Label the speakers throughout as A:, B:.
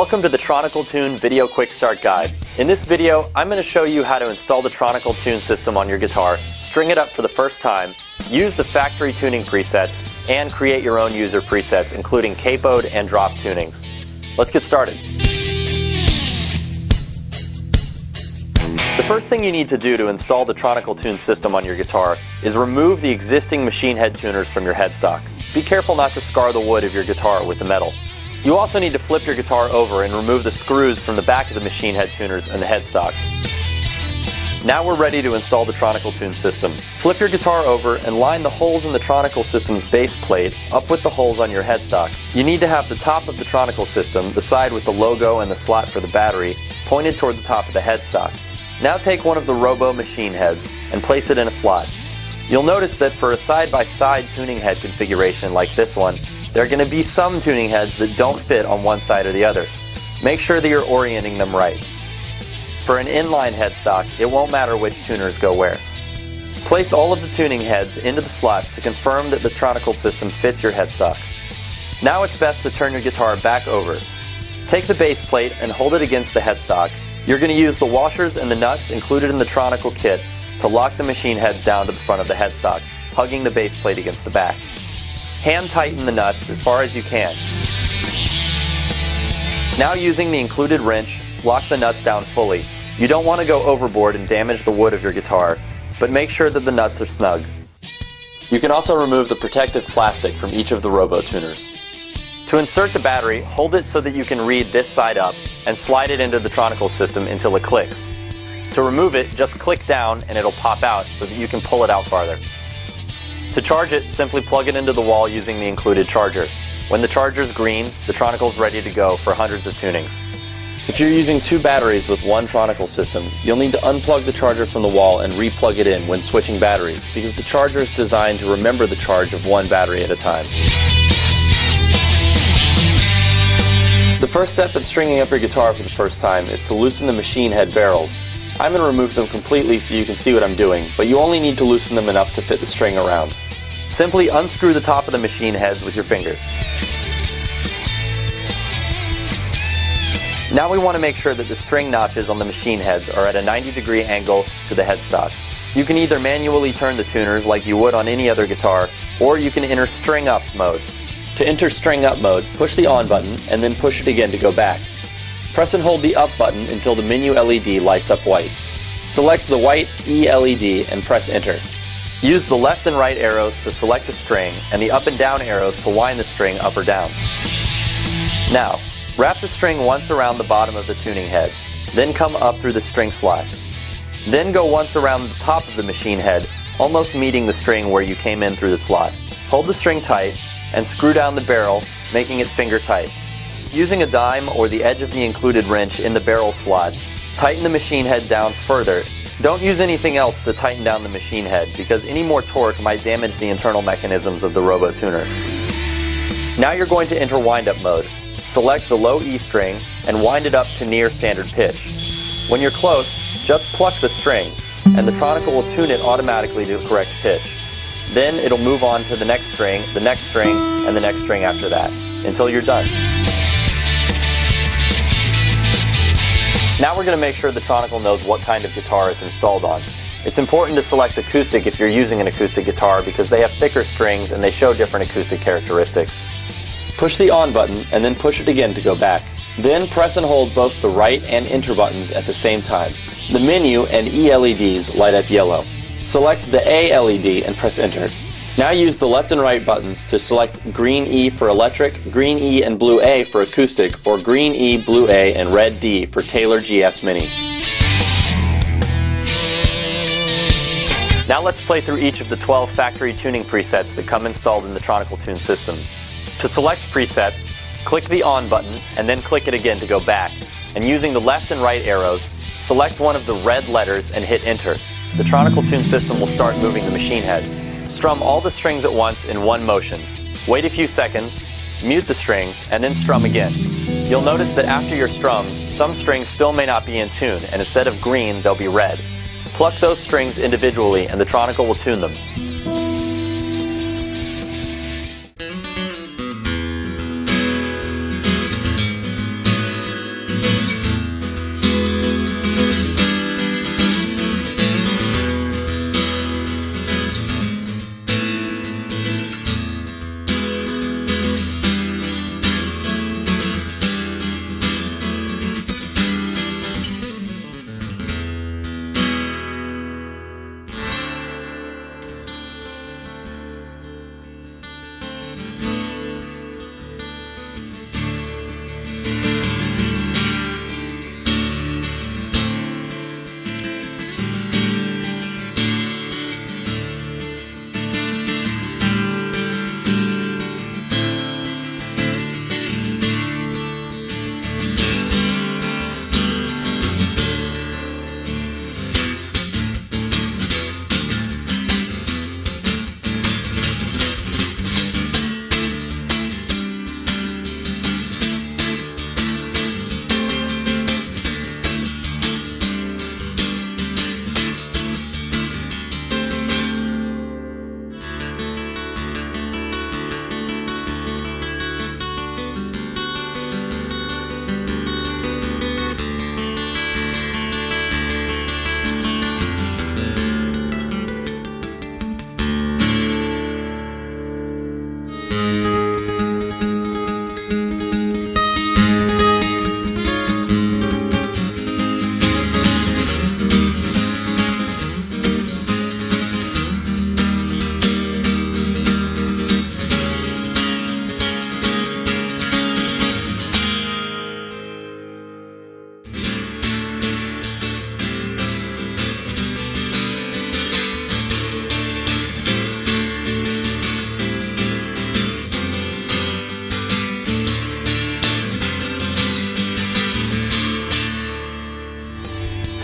A: Welcome to the Tronical Tune Video Quick Start Guide. In this video, I'm going to show you how to install the Tronical Tune system on your guitar, string it up for the first time, use the factory tuning presets, and create your own user presets, including capoed and drop tunings. Let's get started. The first thing you need to do to install the Tronical Tune system on your guitar is remove the existing machine head tuners from your headstock. Be careful not to scar the wood of your guitar with the metal. You also need to flip your guitar over and remove the screws from the back of the machine head tuners and the headstock. Now we're ready to install the Tronical Tune system. Flip your guitar over and line the holes in the Tronical system's base plate up with the holes on your headstock. You need to have the top of the Tronical system, the side with the logo and the slot for the battery, pointed toward the top of the headstock. Now take one of the Robo machine heads and place it in a slot. You'll notice that for a side-by-side tuning head configuration like this one, there are going to be some tuning heads that don't fit on one side or the other. Make sure that you're orienting them right. For an inline headstock, it won't matter which tuners go where. Place all of the tuning heads into the slots to confirm that the Tronical system fits your headstock. Now it's best to turn your guitar back over. Take the base plate and hold it against the headstock. You're going to use the washers and the nuts included in the Tronical kit to lock the machine heads down to the front of the headstock, hugging the base plate against the back. Hand tighten the nuts as far as you can. Now using the included wrench, lock the nuts down fully. You don't want to go overboard and damage the wood of your guitar, but make sure that the nuts are snug. You can also remove the protective plastic from each of the Robo tuners. To insert the battery, hold it so that you can read this side up and slide it into the Tronical system until it clicks. To remove it, just click down and it'll pop out so that you can pull it out farther. To charge it, simply plug it into the wall using the included charger. When the charger's green, the Tronical's ready to go for hundreds of tunings. If you're using two batteries with one Tronical system, you'll need to unplug the charger from the wall and re-plug it in when switching batteries, because the charger is designed to remember the charge of one battery at a time. The first step in stringing up your guitar for the first time is to loosen the machine head barrels. I'm going to remove them completely so you can see what I'm doing, but you only need to loosen them enough to fit the string around. Simply unscrew the top of the machine heads with your fingers. Now we want to make sure that the string notches on the machine heads are at a 90-degree angle to the headstock. You can either manually turn the tuners like you would on any other guitar, or you can enter string up mode. To enter string up mode, push the on button and then push it again to go back. Press and hold the up button until the menu LED lights up white. Select the white E LED and press enter. Use the left and right arrows to select the string and the up and down arrows to wind the string up or down. Now, wrap the string once around the bottom of the tuning head, then come up through the string slot. Then go once around the top of the machine head, almost meeting the string where you came in through the slot. Hold the string tight and screw down the barrel, making it finger tight. Using a dime or the edge of the included wrench in the barrel slot, tighten the machine head down further. Don't use anything else to tighten down the machine head, because any more torque might damage the internal mechanisms of the Robo tuner. Now you're going to enter wind-up mode. Select the low E string and wind it up to near standard pitch. When you're close, just pluck the string, and the Tronical will tune it automatically to the correct pitch. Then it'll move on to the next string, and the next string after that, until you're done. Now we're going to make sure the Tronical knows what kind of guitar it's installed on. It's important to select acoustic if you're using an acoustic guitar because they have thicker strings and they show different acoustic characteristics. Push the on button and then push it again to go back. Then press and hold both the right and enter buttons at the same time. The menu and E LEDs light up yellow. Select the A LED and press enter. Now use the left and right buttons to select green E for electric, green E and blue A for acoustic, or green E, blue A, and red D for Taylor GS Mini. Now let's play through each of the 12 factory tuning presets that come installed in the Tronical Tune system. To select presets, click the on button and then click it again to go back, and using the left and right arrows, select one of the red letters and hit enter. The Tronical Tune system will start moving the machine heads. Strum all the strings at once in one motion. Wait a few seconds, mute the strings, and then strum again. You'll notice that after your strums, some strings still may not be in tune, and instead of green, they'll be red. Pluck those strings individually and the Tronical will tune them.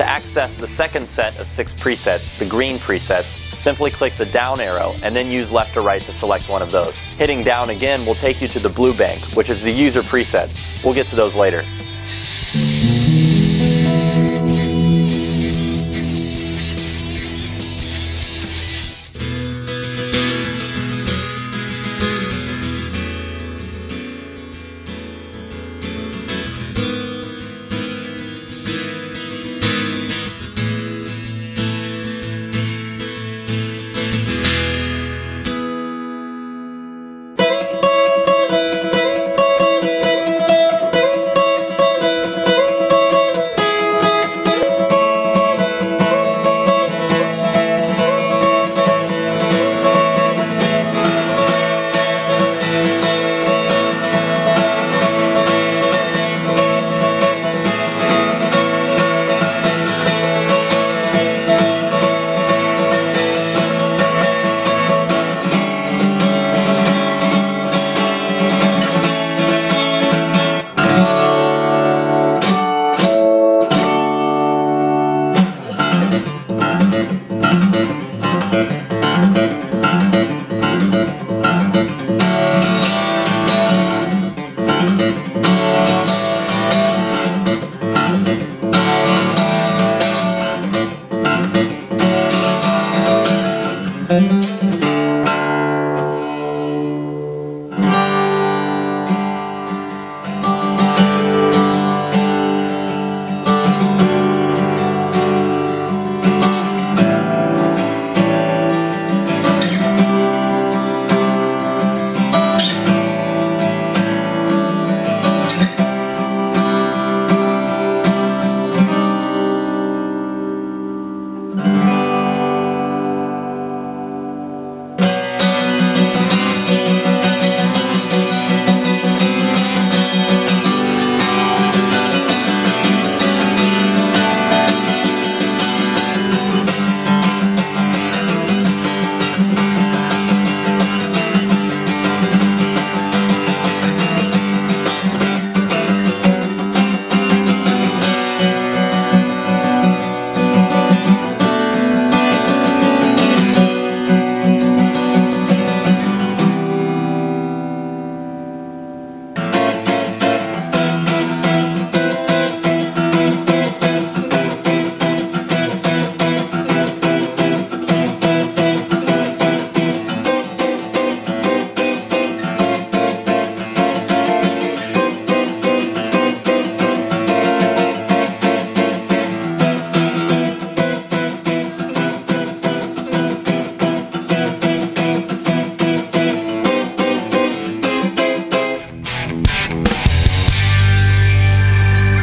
A: To access the second set of 6 presets, the green presets, simply click the down arrow and then use left or right to select one of those. Hitting down again will take you to the blue bank, which is the user presets. We'll get to those later.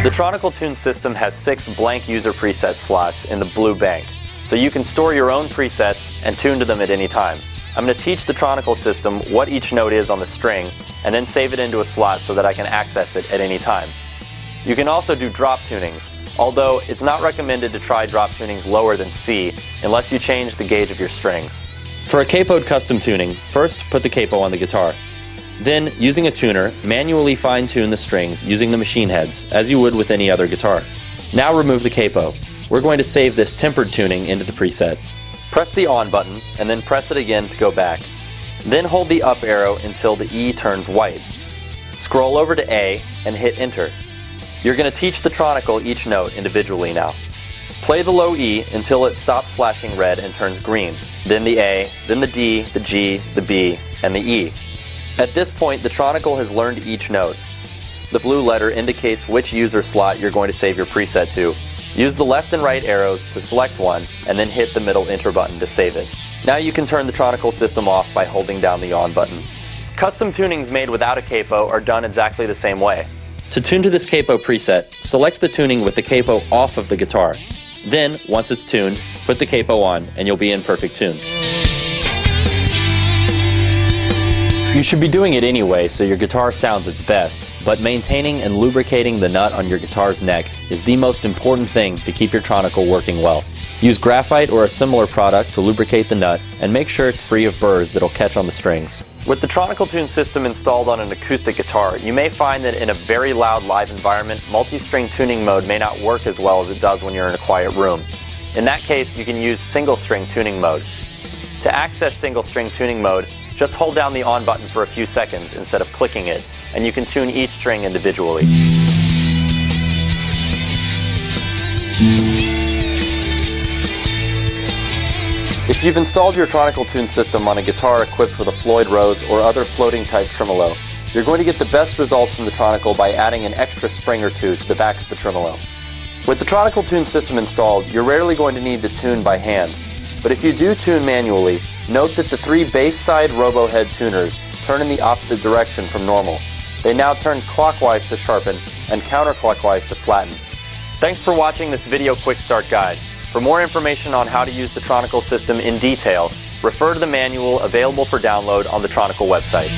B: The Tronical Tune system has 6 blank user preset slots in the blue bank, so you can store your own presets and tune to them at any time. I'm going to teach the Tronical system what each note is on the string and then save it into a slot so that I can access it at any time. You can also do drop tunings, although it's not recommended to try drop tunings lower than C unless you change the gauge of your strings. For a capoed custom tuning, first put the capo on the guitar. Then, using a tuner, manually fine-tune the strings using the machine heads, as you would with any other guitar. Now remove the capo. We're going to save this tempered tuning into the preset. Press the on button, and then press it again to go back. Then hold the up arrow until the E turns white. Scroll over to A and hit enter. You're going to teach the Tronical each note individually now. Play the low E until it stops flashing red and turns green, then the A, then the D, the G, the B, and the E. At this point, the Tronical has learned each note. The blue letter indicates which user slot you're going to save your preset to. Use the left and right arrows to select one, and then hit the middle enter button to save it. Now you can turn the Tronical system off by holding down the on button. Custom tunings made without a capo are done exactly the same way. To tune to this capo preset, select the tuning with the capo off of the guitar. Then, once it's tuned, put the capo on and you'll be in perfect tune.
A: You should be doing it anyway so your guitar sounds its best, but maintaining and lubricating the nut on your guitar's neck is the most important thing to keep your Tronical working well. Use graphite or a similar product to lubricate the nut and make sure it's free of burrs that'll catch on the strings. With the Tronical Tune system installed on an acoustic guitar, you may find that in a very loud live environment, multi-string tuning mode may not work as well as it does when you're in a quiet room. In that case, you can use single-string tuning mode. To access single-string tuning mode, just hold down the on button for a few seconds instead of clicking it, and you can tune each string individually. If you've installed your Tronical Tune system on a guitar equipped with a Floyd Rose or other floating type tremolo, you're going to get the best results from the Tronical by adding an extra spring or two to the back of the tremolo. With the Tronical Tune system installed, you're rarely going to need to tune by hand. But if you do tune manually, note that the 3 bass side robo head tuners turn in the opposite direction from normal. They now turn clockwise to sharpen and counterclockwise to flatten. Thanks for watching this video quick start guide. For more information on how to use the Tronical system in detail, refer to the manual available for download on the Tronical website.